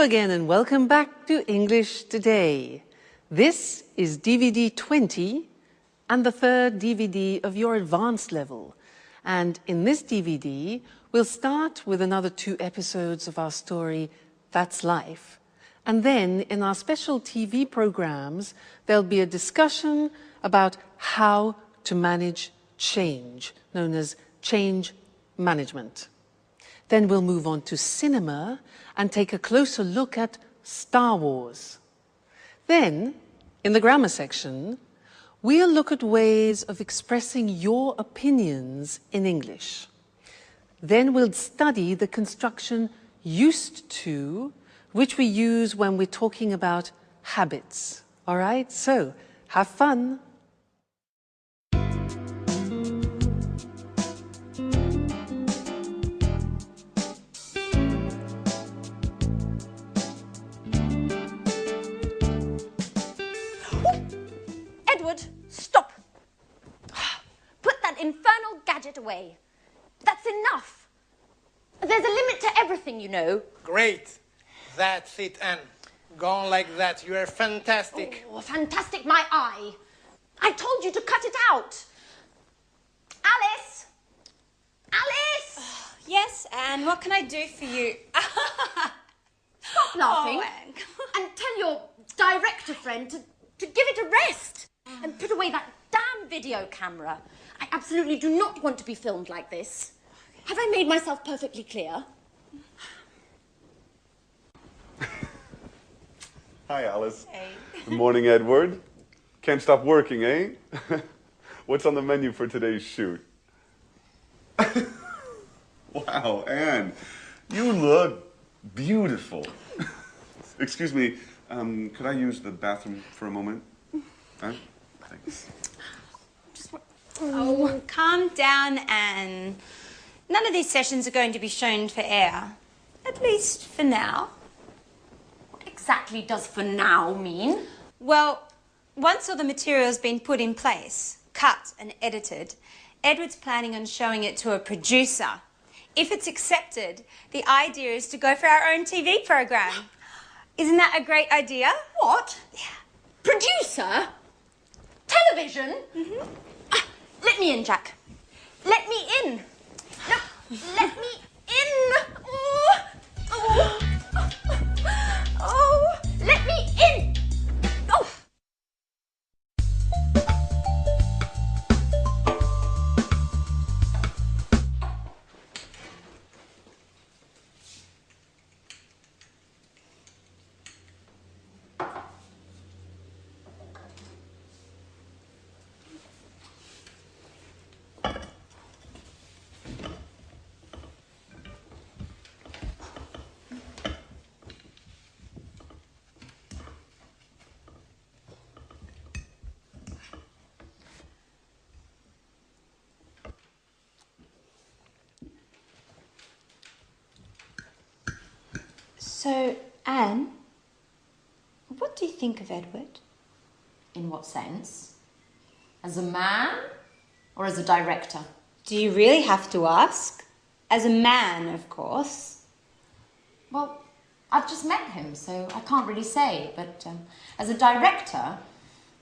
Hello again and welcome back to English Today. This is DVD 20 and the third DVD of your advanced level. And in this DVD, we'll start with another 2 episodes of our story, That's Life. And then in our special TV programs, there'll be a discussion about how to manage change, known as change management. Then we'll move on to cinema and take a closer look at Star Wars. Then, in the grammar section, we'll look at ways of expressing your opinions in English. Then we'll study the construction used to, which we use when we're talking about habits. All right? So, have fun. Edward, stop! Put that infernal gadget away. That's enough. There's a limit to everything, you know. Great. That's it, Anne. Go on like that. You are fantastic. Oh, fantastic, my eye. I told you to cut it out. Alice! Alice! Yes, Anne, what can I do for you? Stop laughing. Oh, Anne, come on. And tell your director friend to give it a rest. And put away that damn video camera. I absolutely do not want to be filmed like this. Have I made myself perfectly clear? Hi, Alice. Hey. Good morning, Edward. Can't stop working, eh? What's on the menu for today's shoot? Wow, Anne, you look beautiful. Excuse me, could I use the bathroom for a moment? Huh? Thanks. Oh, calm down, Anne. None of these sessions are going to be shown for air. At least for now. What exactly does for now mean? Well, once all the material's been put in place, cut and edited, Edward's planning on showing it to a producer. If it's accepted, the idea is to go for our own TV program. Isn't that a great idea? What? Yeah. Producer? Television? Mm-hmm. Let me in, Jack. Let me in. No, let me in. Oh, oh, oh, let me in. Oh. So, Anne, what do you think of Edward? In what sense? As a man or as a director? Do you really have to ask? As a man, of course. Well, I've just met him, so I can't really say. But as a director,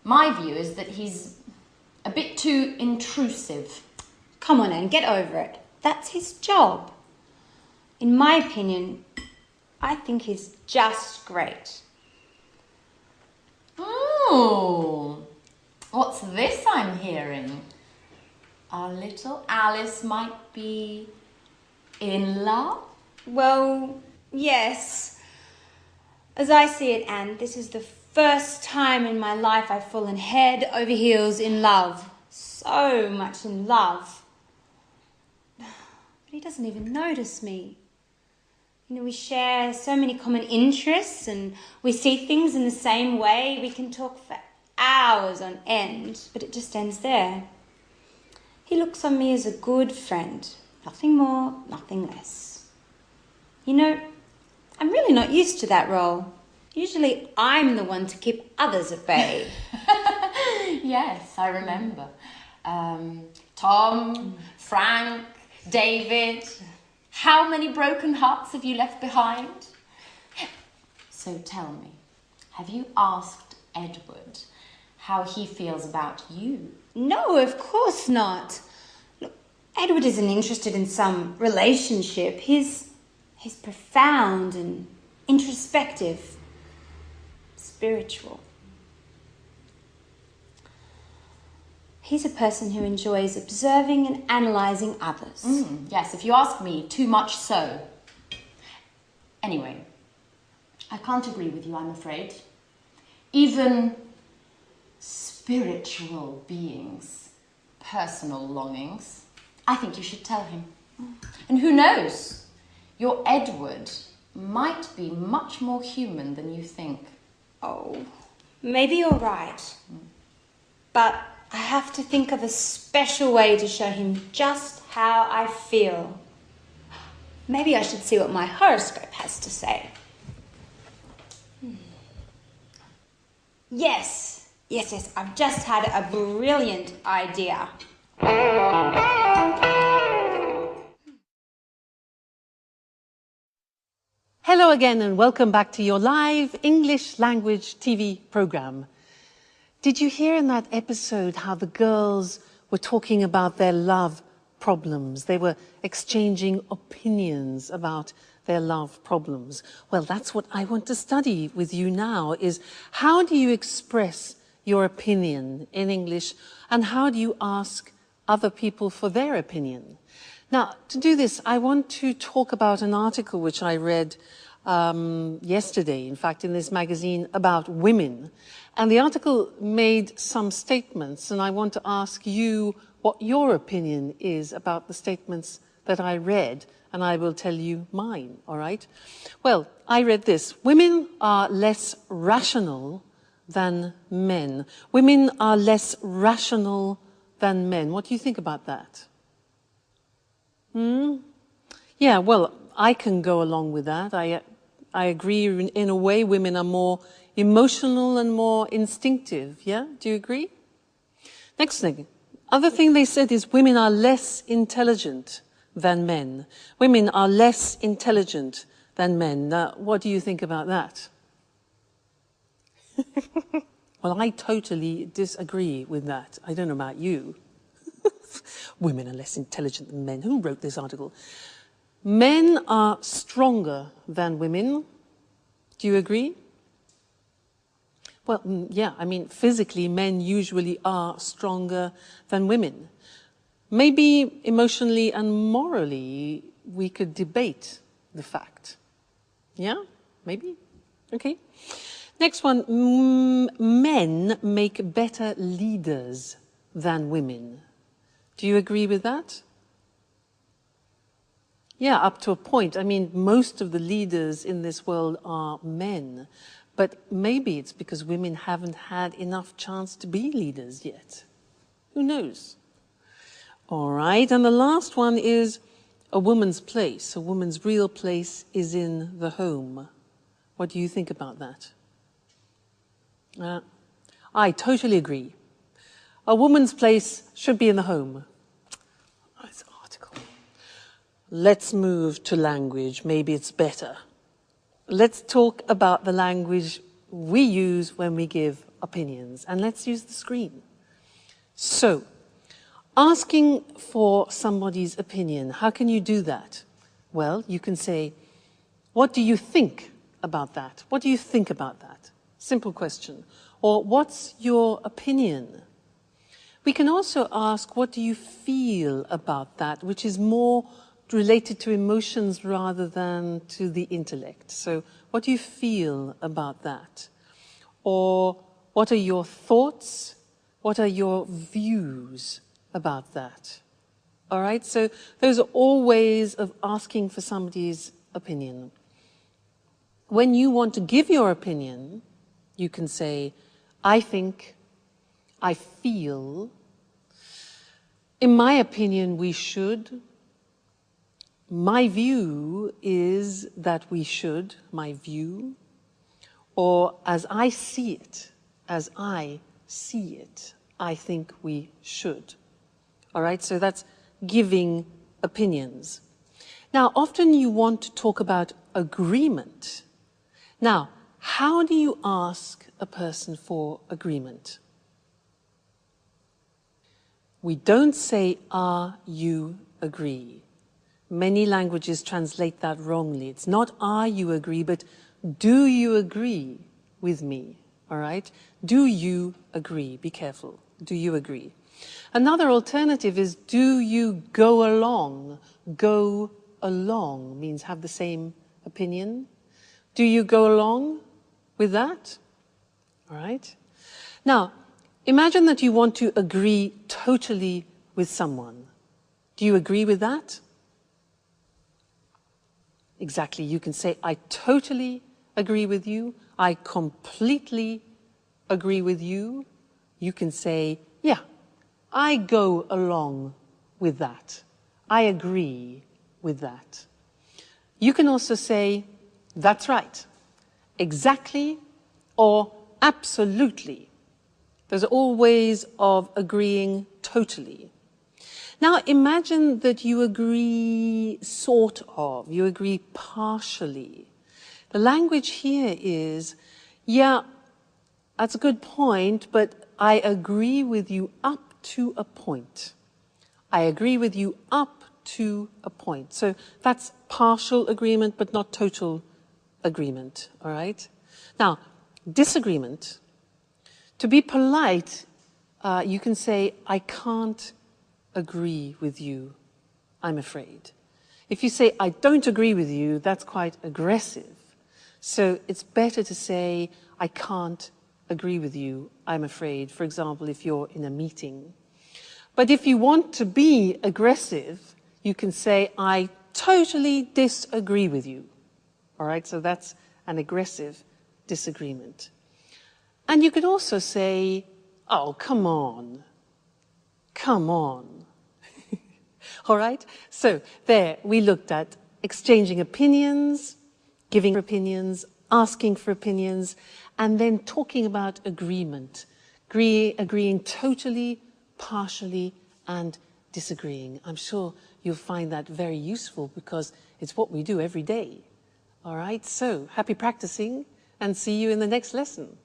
my view is that he's a bit too intrusive. Come on, Anne, get over it. That's his job. In my opinion, I think he's just great. Oh, what's this I'm hearing? Our little Alice might be in love? Well, yes. As I see it, Anne, this is the first time in my life I've fallen head over heels in love. So much in love. But he doesn't even notice me. You know, we share so many common interests and we see things in the same way. We can talk for hours on end, but it just ends there. He looks on me as a good friend. Nothing more, nothing less. You know, I'm really not used to that role. Usually I'm the one to keep others at bay. Yes, I remember. Tom, Frank, David. How many broken hearts have you left behind? So tell me, have you asked Edward how he feels about you? No, of course not. Look, Edward isn't interested in some relationship. He's profound and introspective, spiritual. He's a person who enjoys observing and analysing others. Yes, if you ask me, too much so. Anyway, I can't agree with you, I'm afraid. Even spiritual beings, personal longings, I think you should tell him. And who knows, your Edward might be much more human than you think. Oh, maybe you're right. But I have to think of a special way to show him just how I feel. Maybe I should see what my horoscope has to say. Yes, I've just had a brilliant idea. Hello again and welcome back to your live English language TV program. Did you hear in that episode how the girls were talking about their love problems? They were exchanging opinions about their love problems. Well, that's what I want to study with you now, is how do you express your opinion in English and how do you ask other people for their opinion? Now, to do this, I want to talk about an article which I read yesterday, in fact, in this magazine about women. And the article made some statements, and I want to ask you what your opinion is about the statements that I read, and I will tell you mine, all right? Well, I read this. Women are less rational than men. Women are less rational than men. What do you think about that? Yeah, well, I can go along with that. I agree in a way women are more emotional and more instinctive, yeah? Do you agree? Next thing. Other thing they said is women are less intelligent than men. Women are less intelligent than men. Now, what do you think about that? Well, I totally disagree with that. I don't know about you. Women are less intelligent than men. Who wrote this article? Men are stronger than women. Do you agree? Well, yeah, I mean, physically, men usually are stronger than women. Maybe emotionally and morally, we could debate the fact. Yeah? Maybe? Okay. Next one. Men make better leaders than women. Do you agree with that? Yeah, up to a point. I mean, most of the leaders in this world are men. But maybe it's because women haven't had enough chance to be leaders yet. Who knows? All right, and the last one is a woman's place. A woman's real place is in the home. What do you think about that? I totally agree. A woman's place should be in the home. Nice article. Let's move to language. Maybe it's better. Let's talk about the language we use when we give opinions. And let's use the screen. So, asking for somebody's opinion, how can you do that? Well, you can say, what do you think about that? What do you think about that? Simple question. Or, what's your opinion? We can also ask, what do you feel about that, which is more related to emotions rather than to the intellect. So, what do you feel about that? Or, what are your thoughts? What are your views about that? All right, so those are all ways of asking for somebody's opinion. When you want to give your opinion, you can say, I think, I feel, in my opinion, we should. My view is that we should, my view. Or as I see it, I think we should. All right, so that's giving opinions. Now, often you want to talk about agreement. Now, how do you ask a person for agreement? We don't say, "Are you agree?" Many languages translate that wrongly. It's not "are you agree," but "do you agree with me?" All right? Do you agree? Be careful. Do you agree? Another alternative is "do you go along?" Go along means have the same opinion. Do you go along with that? All right? Now, imagine that you want to agree totally with someone. Do you agree with that? Exactly. You can say, "I totally agree with you. I completely agree with you." You can say, "Yeah, I go along with that. I agree with that." You can also say, "That's right. Exactly," or "absolutely." Those are all ways of agreeing totally. Now imagine that you agree sort of, you agree partially. The language here is, "Yeah, that's a good point, but I agree with you up to a point. I agree with you up to a point." So that's partial agreement, but not total agreement, all right? Now, disagreement. To be polite, you can say, "I can't agree with you, I'm afraid." If you say, "I don't agree with you," that's quite aggressive. So it's better to say, "I can't agree with you, I'm afraid," for example, if you're in a meeting. But if you want to be aggressive, you can say, "I totally disagree with you." All right, so that's an aggressive disagreement. And you could also say, "Oh, come on. Come on." All right? So there, we looked at exchanging opinions, giving opinions, asking for opinions, and then talking about agreement, agreeing totally, partially, and disagreeing. I'm sure you'll find that very useful because it's what we do every day. All right? So happy practicing and see you in the next lesson.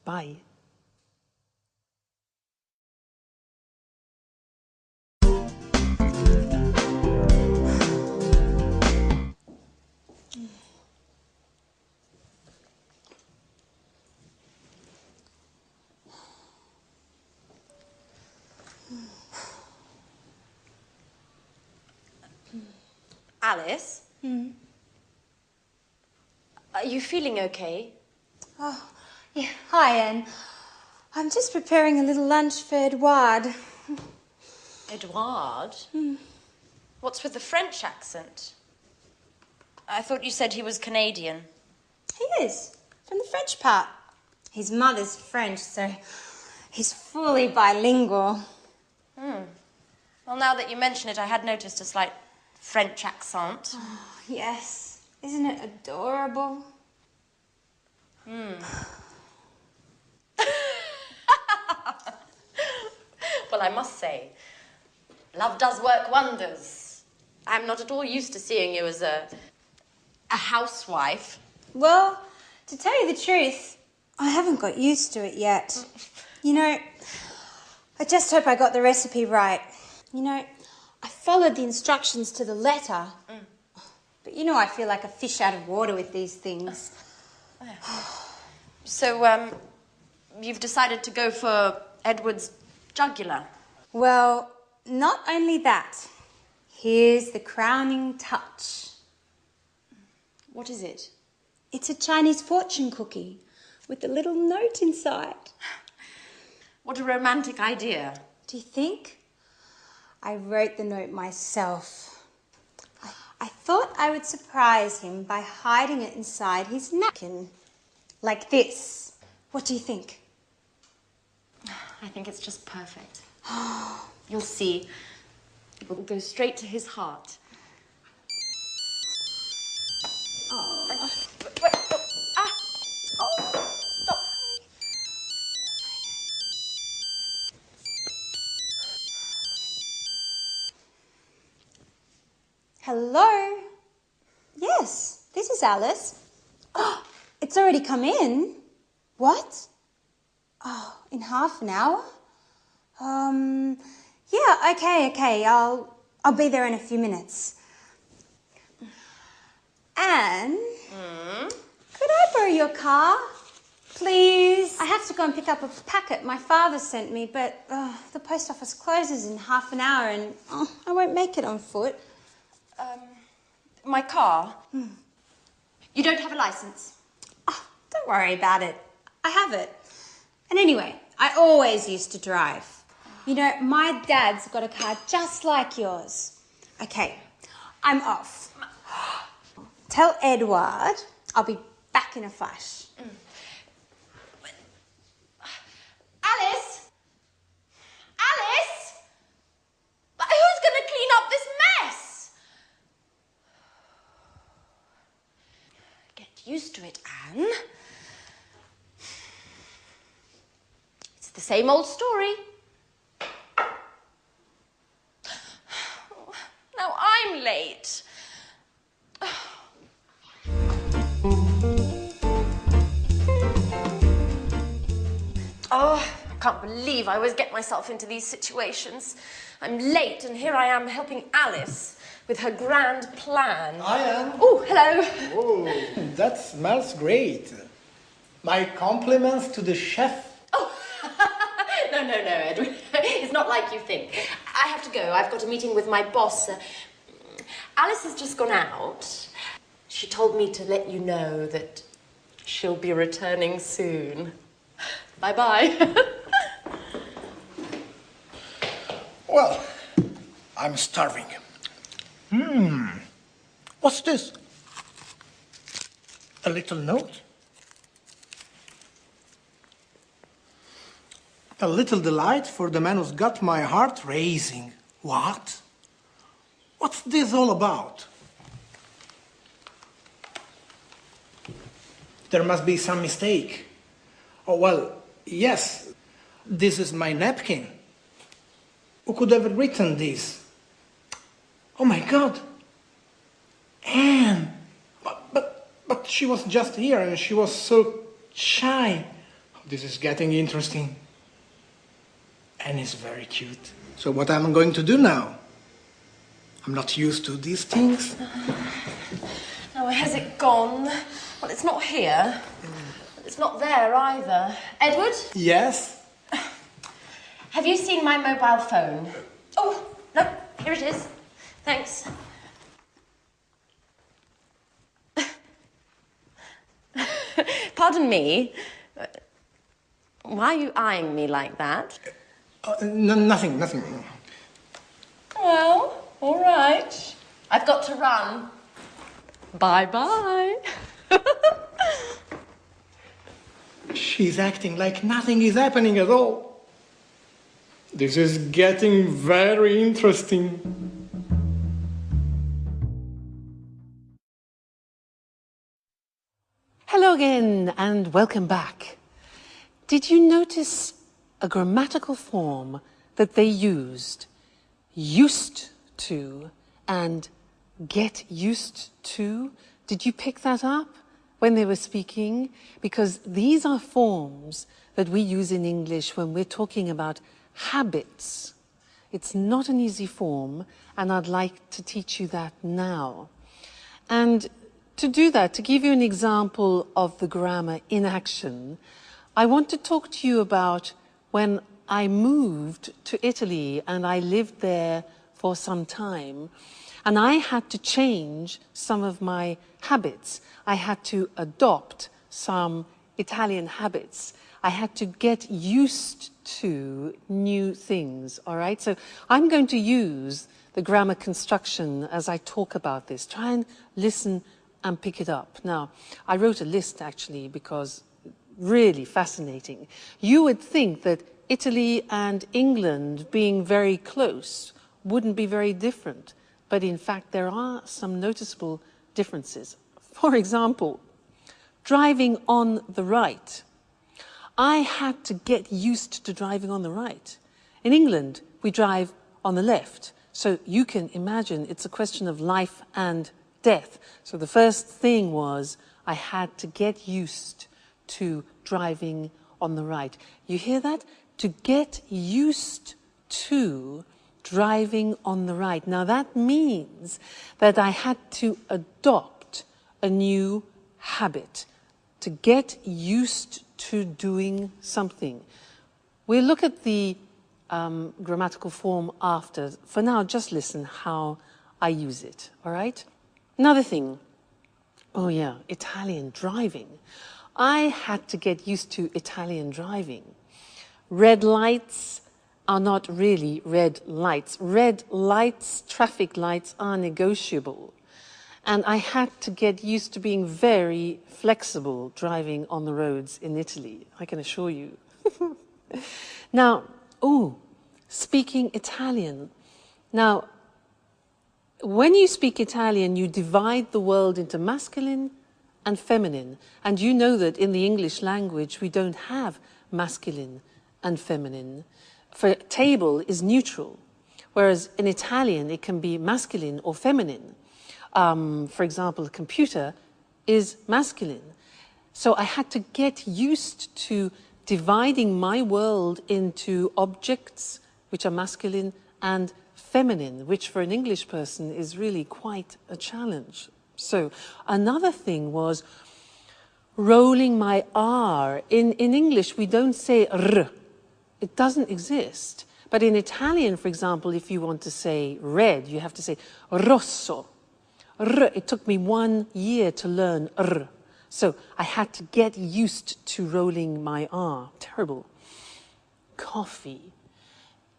Bye. Alice? Are you feeling okay? Oh, yeah. Hi, Anne. I'm just preparing a little lunch for Edouard. Edouard? What's with the French accent? I thought you said he was Canadian. He is, from the French part. His mother's French, so he's fully bilingual. Well, now that you mention it, I had noticed a slight French accent. Oh, yes. Isn't it adorable? Well, I must say, love does work wonders. I'm not at all used to seeing you as a housewife. Well, to tell you the truth, I haven't got used to it yet. You know, I just hope I got the recipe right. You know, I followed the instructions to the letter. But you know I feel like a fish out of water with these things. So, you've decided to go for Edward's jugular. Well, not only that. Here's the crowning touch. What is it? It's a Chinese fortune cookie with a little note inside. What a romantic idea. Do you think? I wrote the note myself. I thought I would surprise him by hiding it inside his napkin. Like this. What do you think? I think it's just perfect. You'll see. It will go straight to his heart. Oh. Wait, stop. Hello? Yes, this is Alice. Oh, It's already come in. What? Oh, in half an hour? Yeah, okay. I'll be there in a few minutes. Anne? Could I borrow your car? Please? I have to go and pick up a packet my father sent me, but the post office closes in half an hour and I won't make it on foot. My car? You don't have a license? Oh, don't worry about it. I have it. And anyway, I always used to drive. You know, my dad's got a car just like yours. Okay, I'm off. Tell Edward I'll be back in a flash. Alice? Alice? But who's going to clean up this mess? Get used to it, Anne. It's the same old story. Now I'm late. Oh, I can't believe I always get myself into these situations. I'm late and here I am helping Alice with her grand plan. I am. Oh, hello. Oh, that smells great. My compliments to the chef. Oh, no, Edward. It's not like you think. I have to go. I've got a meeting with my boss. Alice has just gone out. She told me to let you know that she'll be returning soon. Bye-bye. Well, I'm starving. What's this? A little note? A little delight for the man who's got my heart racing. What? What's this all about? There must be some mistake. Oh, well, yes, this is my napkin. Who could have written this? Oh my God! Anne! But she was just here and she was so shy. This is getting interesting. Anne is very cute. So what am I going to do now? I'm not used to these things. Now, where has it gone? Well, it's not here. It's not there either. Edward? Yes? Have you seen my mobile phone? Oh, no, here it is. Thanks. Pardon me. Why are you eyeing me like that? Nothing. Well, all right. I've got to run. Bye-bye. She's acting like nothing is happening at all. This is getting very interesting. Hello again and welcome back. Did you notice a grammatical form that they used to and get used to? Did you pick that up when they were speaking? Because these are forms that we use in English when we're talking about habits. It's not an easy form, and I'd like to teach you that now. And to do that, to give you an example of the grammar in action, I want to talk to you about when I moved to Italy and I lived there for some time, and I had to change some of my habits. I had to adopt some Italian habits. I had to get used to new things, all right? So I'm going to use the grammar construction as I talk about this. Try and listen and pick it up. Now, I wrote a list actually because really fascinating. You would think that Italy and England being very close wouldn't be very different, but in fact there are some noticeable differences. For example, driving on the right. I had to get used to driving on the right. In England, we drive on the left. So you can imagine it's a question of life and death. So the first thing was, I had to get used to driving on the right. You hear that? To get used to driving on the right. Now that means that I had to adopt a new habit, to get used to doing something. We'll look at the grammatical form after. For now, just listen how I use it, all right? Another thing. Oh yeah, Italian driving. I had to get used to Italian driving. Red lights are not really red lights. Red lights, traffic lights, are negotiable. And I had to get used to being very flexible driving on the roads in Italy, I can assure you. Now, speaking Italian. Now, when you speak Italian, you divide the world into masculine and feminine. And you know that in the English language, we don't have masculine and feminine. For table is neutral, whereas in Italian, it can be masculine or feminine. For example, computer is masculine. So I had to get used to dividing my world into objects, which are masculine, and feminine, which for an English person is really quite a challenge. So another thing was rolling my R. In English, we don't say R. It doesn't exist. But in Italian, for example, if you want to say red, you have to say rosso. R. It took me 1 year to learn R. So I had to get used to rolling my R. Terrible. Coffee.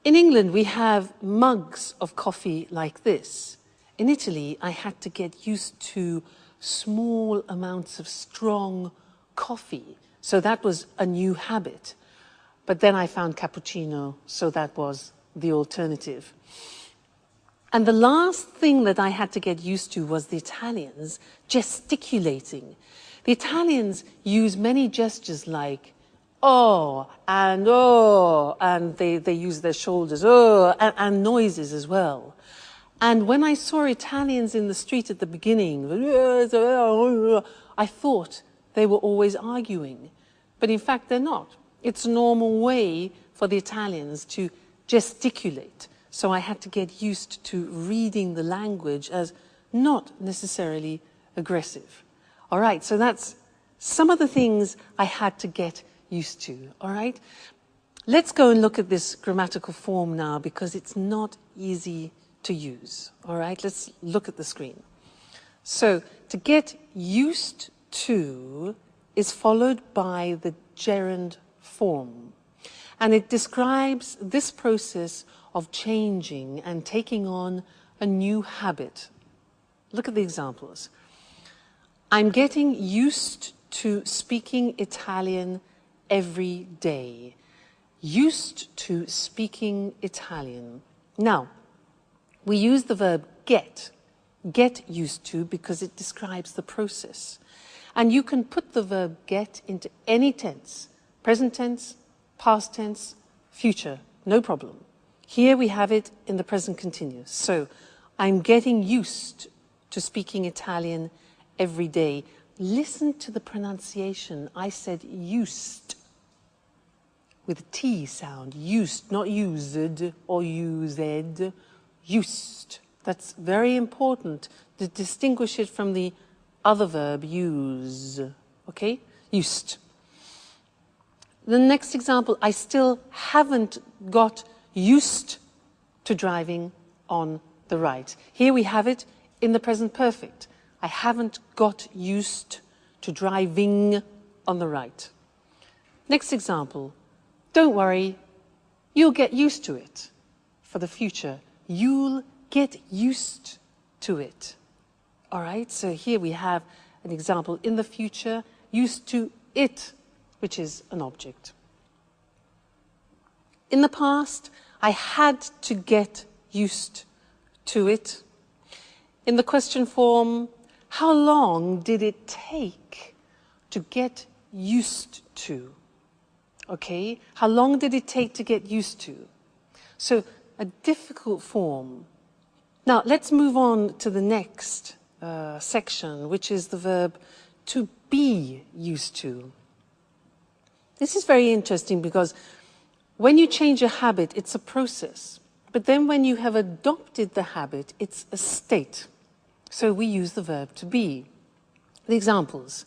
In England, we have mugs of coffee like this. In Italy, I had to get used to small amounts of strong coffee. So that was a new habit. But then I found cappuccino, so that was the alternative. And the last thing that I had to get used to was the Italians gesticulating. The Italians use many gestures like and they use their shoulders, and noises as well. And when I saw Italians in the street at the beginning, I thought they were always arguing. But in fact, they're not. It's a normal way for the Italians to gesticulate. So I had to get used to reading the language as not necessarily aggressive. All right, so that's some of the things I had to get used to, all right? Let's go and look at this grammatical form now because it's not easy to use, all right? Let's look at the screen. So to get used to is followed by the gerund form. And it describes this process of changing and taking on a new habit. Look at the examples. I'm getting used to speaking Italian every day. Used to speaking Italian. Now, we use the verb get used to, because it describes the process. And you can put the verb get into any tense, present tense, past tense, future, no problem. Here we have it in the present continuous. So, I'm getting used to speaking Italian every day. Listen to the pronunciation. I said used with a T sound. Used, not used or used. Used. That's very important to distinguish it from the other verb, use. Okay? Used. The next example, I still haven't got used to driving on the right. Here we have it in the present perfect. I haven't got used to driving on the right. Next example, don't worry, you'll get used to it. For the future, you'll get used to it. All right, so here we have an example in the future, used to it, which is an object. In the past, I had to get used to it. In the question form, how long did it take to get used to? Okay, how long did it take to get used to? So, a difficult form. Now, let's move on to the next section, which is the verb to be used to. This is very interesting because when you change a habit, it's a process. But then when you have adopted the habit, it's a state. So we use the verb to be. The examples.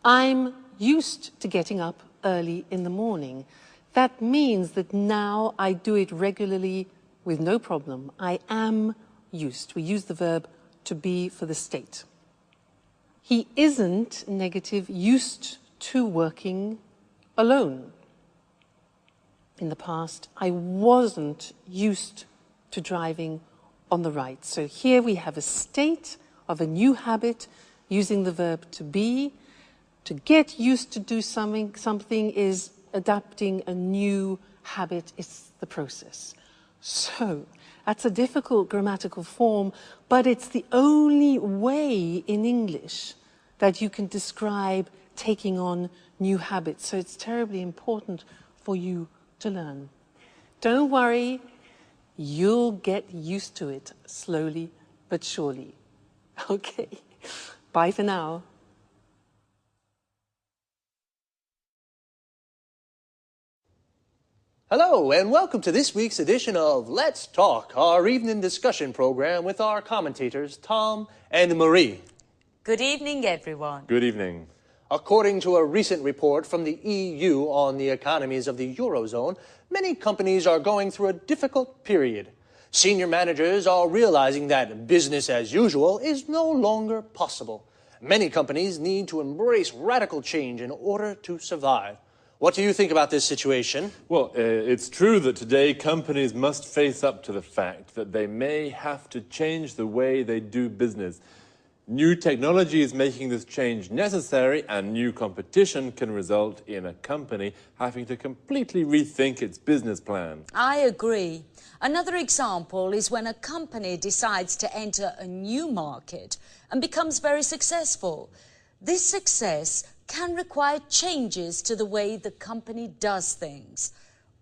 I'm used to getting up early in the morning. That means that now I do it regularly with no problem. I am used. We use the verb to be for the state. He isn't, negative, used to working alone. In the past, I wasn't used to driving on the right. So here we have a state of a new habit using the verb to be. To get used to do something is adapting a new habit. It's the process. So that's a difficult grammatical form, but it's the only way in English that you can describe taking on new habits. So it's terribly important for you to learn. Don't worry, you'll get used to it slowly but surely. Okay, bye for now. Hello, and welcome to this week's edition of Let's Talk, our evening discussion program with our commentators, Tom and Marie. Good evening, everyone. Good evening. According to a recent report from the EU on the economies of the Eurozone, many companies are going through a difficult period. Senior managers are realizing that business as usual is no longer possible. Many companies need to embrace radical change in order to survive. What do you think about this situation? Well, it's true that today companies must face up to the fact that they may have to change the way they do business. New technology is making this change necessary, and new competition can result in a company having to completely rethink its business plan. I agree. Another example is when a company decides to enter a new market and becomes very successful. This success can require changes to the way the company does things.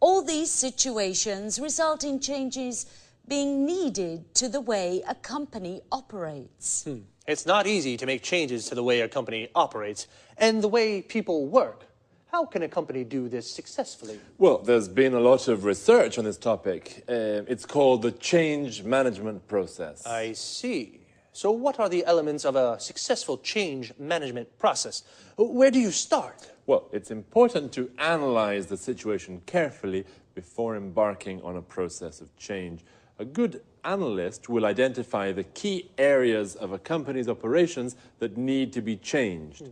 All these situations result in changes being needed to the way a company operates. It's not easy to make changes to the way a company operates and the way people work. How can a company do this successfully? Well, there's been a lot of research on this topic. It's called the change management process. I see. So what are the elements of a successful change management process? Where do you start? Well, it's important to analyze the situation carefully before embarking on a process of change. A good analyst will identify the key areas of a company's operations that need to be changed.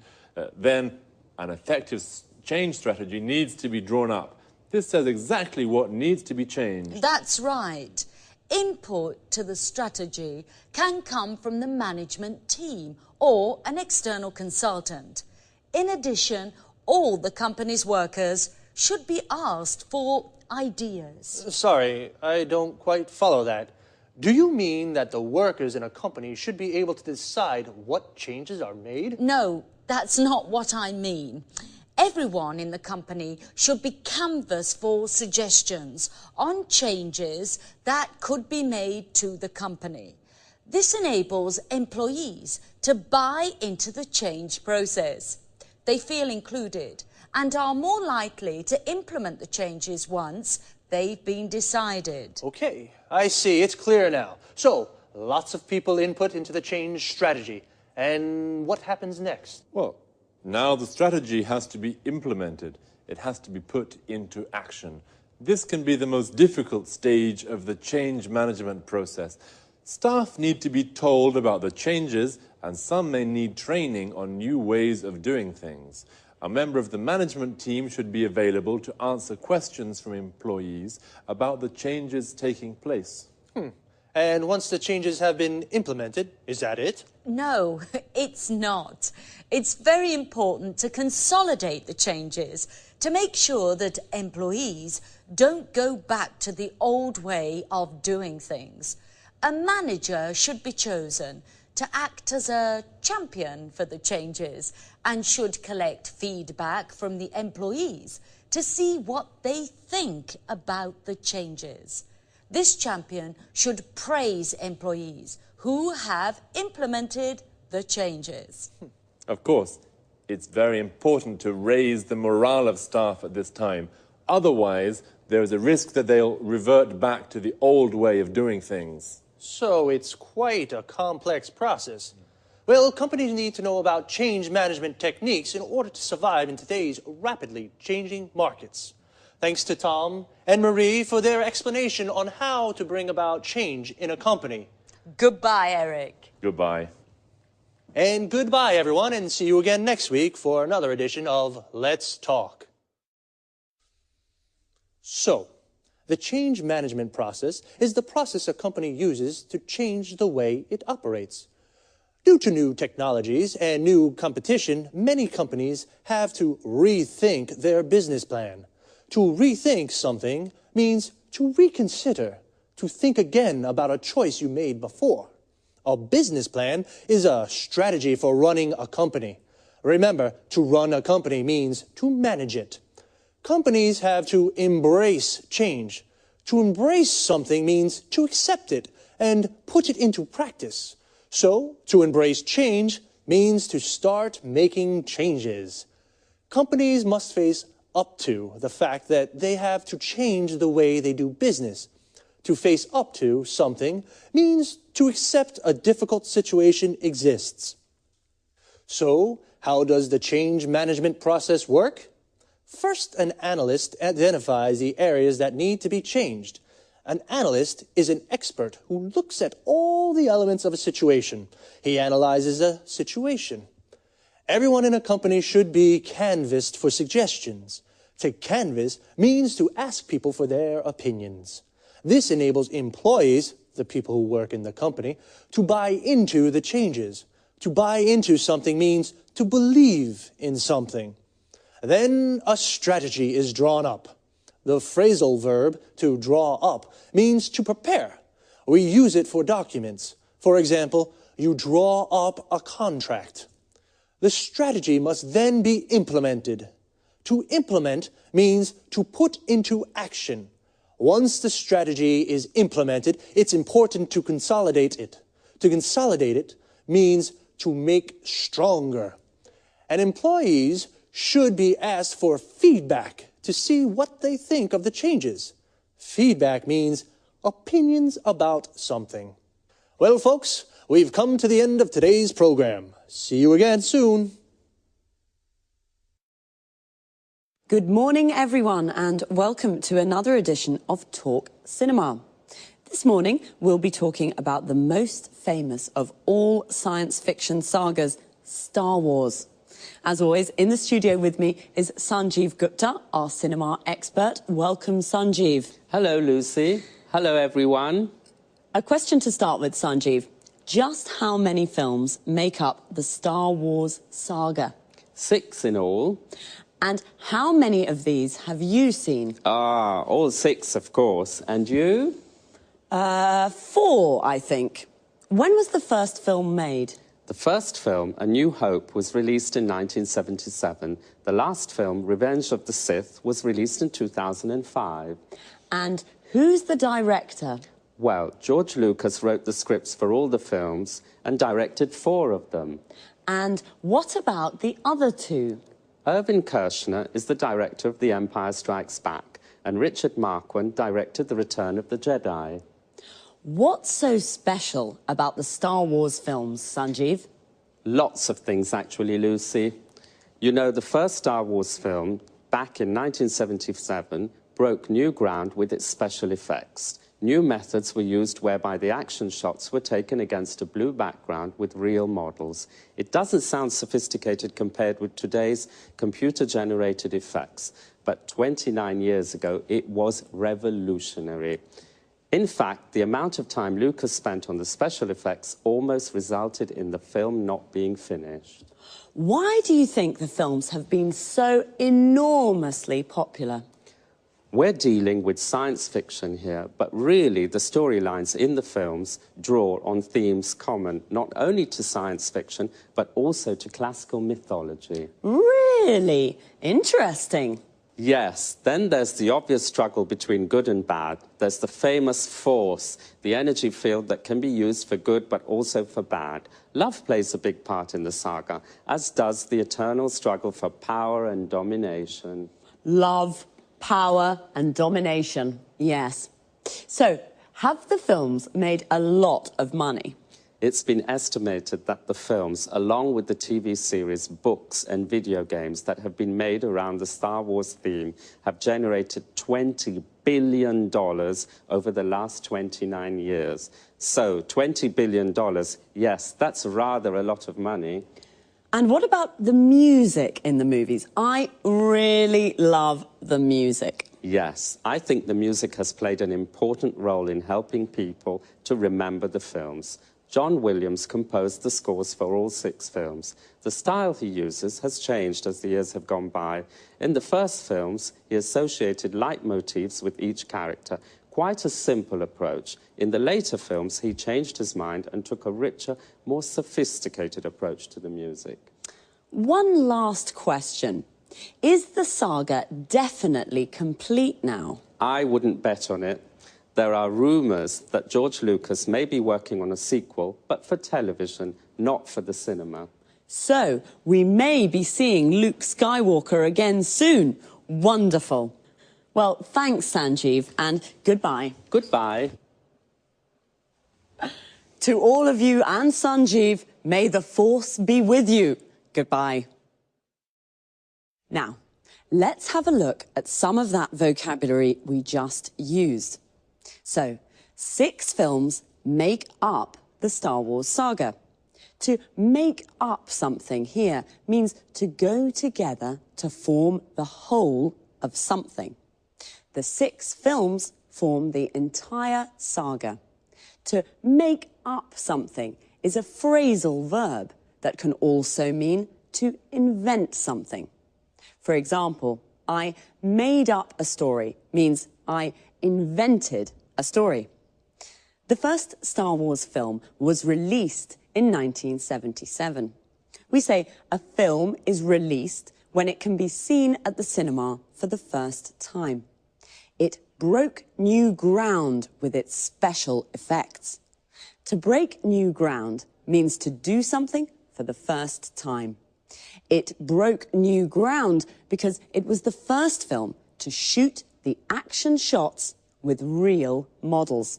Then an effective change strategy needs to be drawn up. This says exactly what needs to be changed. That's right. Input to the strategy can come from the management team or an external consultant. In addition, all the company's workers should be asked for ideas. Sorry, I don't quite follow that. Do you mean that the workers in a company should be able to decide what changes are made? No, that's not what I mean. Everyone in the company should be canvassed for suggestions on changes that could be made to the company. This enables employees to buy into the change process. They feel included and are more likely to implement the changes once they've been decided. Okay, I see. It's clear now. So, lots of people input into the change strategy. And what happens next? Well, now the strategy has to be implemented. It has to be put into action. This can be the most difficult stage of the change management process. Staff need to be told about the changes, and some may need training on new ways of doing things. A member of the management team should be available to answer questions from employees about the changes taking place. And once the changes have been implemented, is that it? No, it's not. It's very important to consolidate the changes to make sure that employees don't go back to the old way of doing things. A manager should be chosen to act as a champion for the changes and should collect feedback from the employees to see what they think about the changes. This champion should praise employees who have implemented the changes. Of course, it's very important to raise the morale of staff at this time. Otherwise, there is a risk that they'll revert back to the old way of doing things. So it's quite a complex process. Well, companies need to know about change management techniques in order to survive in today's rapidly changing markets. Thanks to Tom and Marie for their explanation on how to bring about change in a company. Goodbye, Eric. Goodbye. And goodbye, everyone, and see you again next week for another edition of Let's Talk. So, the change management process is the process a company uses to change the way it operates. Due to new technologies and new competition, many companies have to rethink their business plan. To rethink something means to reconsider, to think again about a choice you made before. A business plan is a strategy for running a company. Remember, to run a company means to manage it. Companies have to embrace change. To embrace something means to accept it and put it into practice. So, to embrace change means to start making changes. Companies must face up to the fact that they have to change the way they do business. To face up to something means to accept a difficult situation exists. So, how does the change management process work? First, an analyst identifies the areas that need to be changed. An analyst is an expert who looks at all the elements of a situation. He analyzes a situation. Everyone in a company should be canvassed for suggestions. To canvass means to ask people for their opinions. This enables employees, the people who work in the company, to buy into the changes. To buy into something means to believe in something. Then a strategy is drawn up. The phrasal verb to draw up means to prepare. We use it for documents. For example, you draw up a contract. The strategy must then be implemented. To implement means to put into action. Once the strategy is implemented, it's important to consolidate it. To consolidate it means to make stronger. And employees should be asked for feedback to see what they think of the changes. Feedback means opinions about something. Well, folks, we've come to the end of today's program. See you again soon. Good morning, everyone, and welcome to another edition of Talk Cinema. This morning, we'll be talking about the most famous of all science fiction sagas, Star Wars. As always, in the studio with me is Sanjeev Gupta, our cinema expert. Welcome, Sanjeev. Hello, Lucy. Hello, everyone. A question to start with, Sanjeev. Just how many films make up the Star Wars saga? 6 in all. And how many of these have you seen? All 6, of course. And you? 4, I think. When was the first film made? The first film, A New Hope, was released in 1977. The last film, Revenge of the Sith, was released in 2005. And who's the director? Well, George Lucas wrote the scripts for all the films and directed 4 of them. And what about the other 2? Irvin Kershner is the director of The Empire Strikes Back, and Richard Marquand directed The Return of the Jedi. What's so special about the Star Wars films, Sanjeev? Lots of things, actually, Lucy. You know, the first Star Wars film, back in 1977, broke new ground with its special effects. New methods were used whereby the action shots were taken against a blue background with real models. It doesn't sound sophisticated compared with today's computer-generated effects, but 29 years ago, it was revolutionary. In fact, the amount of time Lucas spent on the special effects almost resulted in the film not being finished. Why do you think the films have been so enormously popular? We're dealing with science fiction here, but really the storylines in the films draw on themes common not only to science fiction, but also to classical mythology. Really? Interesting. Yes, then there's the obvious struggle between good and bad. There's the famous force, the energy field that can be used for good but also for bad. Love plays a big part in the saga, as does the eternal struggle for power and domination. Love, power and domination, yes. So, have the films made a lot of money? It's been estimated that the films, along with the TV series, books and video games that have been made around the Star Wars theme, have generated $20 billion over the last 29 years. So, $20 billion, yes, that's rather a lot of money. And what about the music in the movies? I really love the music. Yes, I think the music has played an important role in helping people to remember the films. John Williams composed the scores for all 6 films. The style he uses has changed as the years have gone by. In the first films, he associated leitmotifs with each character, quite a simple approach. In the later films, he changed his mind and took a richer, more sophisticated approach to the music. One last question. Is the saga definitely complete now? I wouldn't bet on it. There are rumours that George Lucas may be working on a sequel, but for television, not for the cinema. So, we may be seeing Luke Skywalker again soon. Wonderful. Well, thanks, Sanjeev, and goodbye. Goodbye. To all of you and Sanjeev, may the Force be with you. Goodbye. Now, let's have a look at some of that vocabulary we just used. So, 6 films make up the Star Wars saga. To make up something here means to go together to form the whole of something. The 6 films form the entire saga. To make up something is a phrasal verb that can also mean to invent something. For example, I made up a story means I invented a story. The first Star Wars film was released in 1977. We say a film is released when it can be seen at the cinema for the first time. It broke new ground with its special effects. To break new ground means to do something for the first time. It broke new ground because it was the first film to shoot the action shots with real models.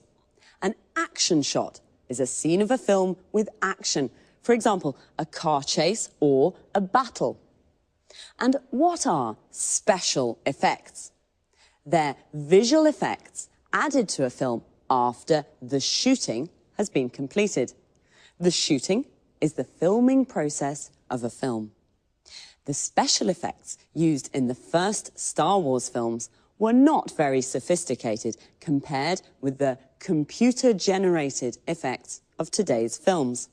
An action shot is a scene of a film with action. For example, a car chase or a battle. And what are special effects? They're visual effects added to a film after the shooting has been completed. The shooting is the filming process of a film. The special effects used in the first Star Wars films were not very sophisticated compared with the computer-generated effects of today's films.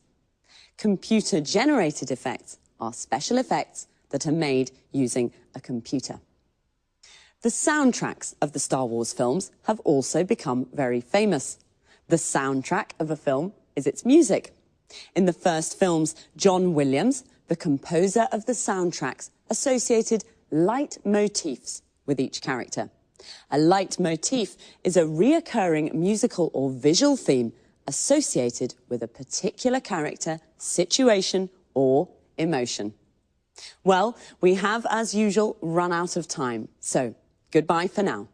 Computer-generated effects are special effects that are made using a computer. The soundtracks of the Star Wars films have also become very famous. The soundtrack of a film is its music. In the first films, John Williams, the composer of the soundtracks, associated leitmotifs with each character. A leitmotif is a reoccurring musical or visual theme associated with a particular character, situation, or emotion. Well, we have, as usual, run out of time, so goodbye for now.